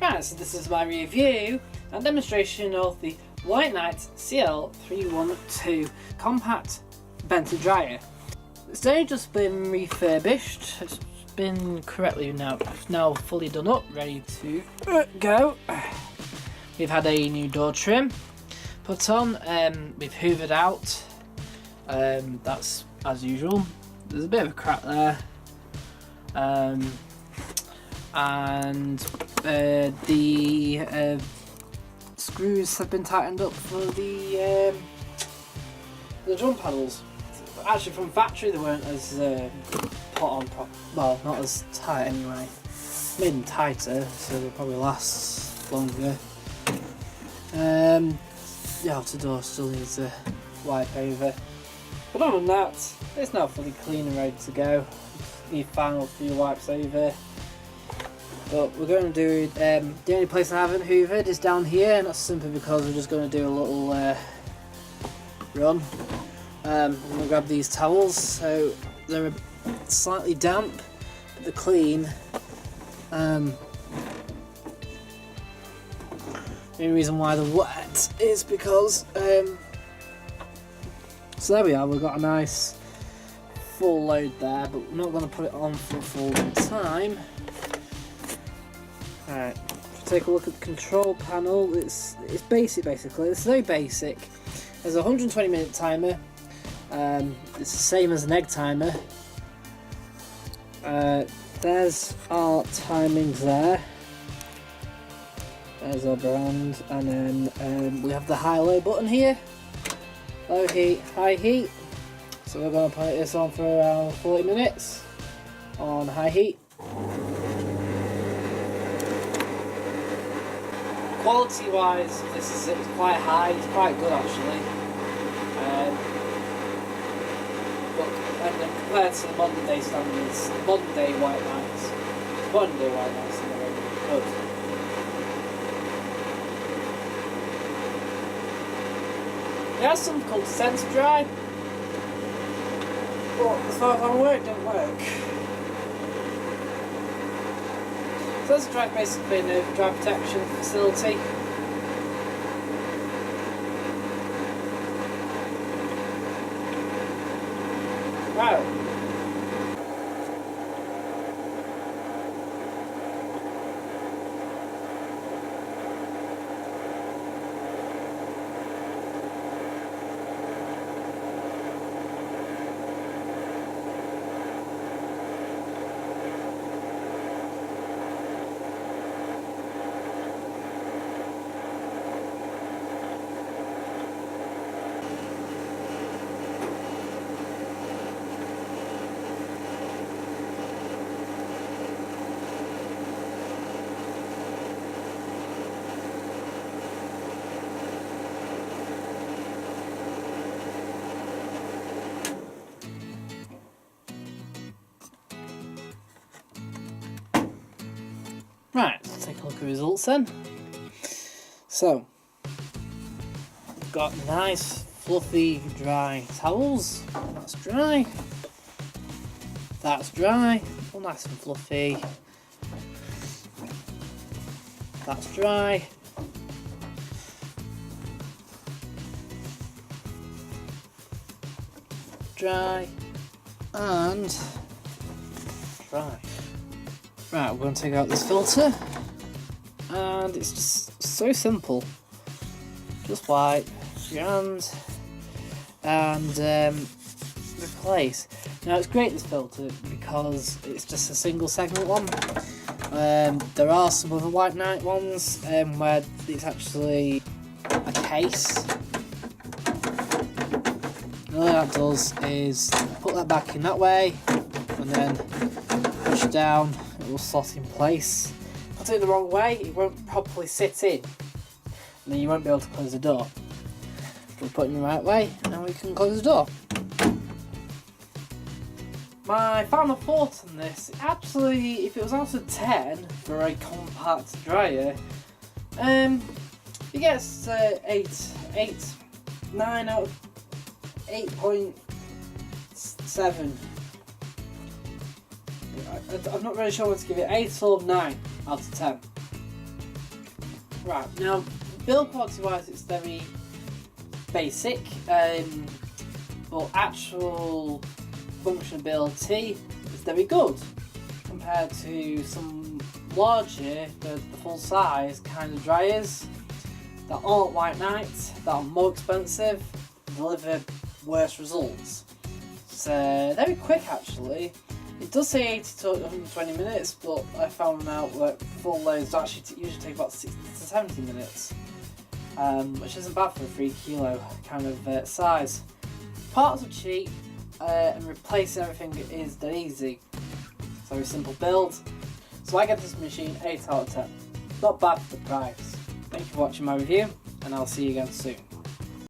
Right, so this is my review and demonstration of the White Knight CL312 Compact Vented Dryer. It's only just been refurbished. It's been correctly now fully done up, ready to go. We've had a new door trim put on, we've hoovered out, that's as usual. There's a bit of a crack there, and the screws have been tightened up for the drum paddles. Actually, from factory they weren't as put on well, not as tight anyway. Made them tighter, so they'll probably last longer. The outer door still needs a wipe over, but other than that, it's now fully clean and ready to go. Need final few wipes over, but we're going to do the only place I haven't hoovered is down here, and that's simply because we're just going to do a little run. I'm going to grab these towels, so they're slightly damp but they're clean. The only reason why they're wet is because so there we are, we've got a nice full load there, but we're not going to put it on for full time. Alright, take a look at the control panel. It's basic basically. It's very basic. There's a 120-minute timer. It's the same as an egg timer. There's our timings there. There's our brand, and then we have the high-low button here. Low heat, high heat. So we're going to put this on for around 40 minutes on high heat. Quality-wise, this is quite high. It's quite good actually. But compared to the modern day standards, modern day White Knights are very good. It has something called sensor dry, but as far as I work, it don't work. Sensor dry is basically a dry protection facility. Wow. Right, let's take a look at the results then. So, we've got nice, fluffy, dry towels. That's dry. That's dry. All nice and fluffy. That's dry. Dry. And dry. Right, we're going to take out this filter, and it's just so simple. Just wipe your hand and replace. Now it's great, this filter, because it's just a single segment one. There are some other White Knight ones where it's actually a case. And all that does is put that back in that way, and then push down. It will slot in place. If I do it the wrong way, it won't properly sit in, and then you won't be able to close the door. We'll put it in the right way, and we can close the door. My final thought on this, actually, if it was out of 10 for a compact dryer, it gets 9 out of 8.7. I'm not really sure what to give it. 8 or 9 out of 10. Right, now build quality wise it's very basic, but actual functionality is very good compared to some larger, the full size kind of dryers that aren't White Knight, that are more expensive, deliver worse results. It's very quick actually. It does say 80 to 120 minutes, but I found out that full loads actually usually take about 60 to 70 minutes, which isn't bad for a 3 kilo kind of size. Parts are cheap, and replacing everything is dead easy. It's a very simple build. So I get this machine 8 out of 10. Not bad for the price. Thank you for watching my review, and I'll see you again soon.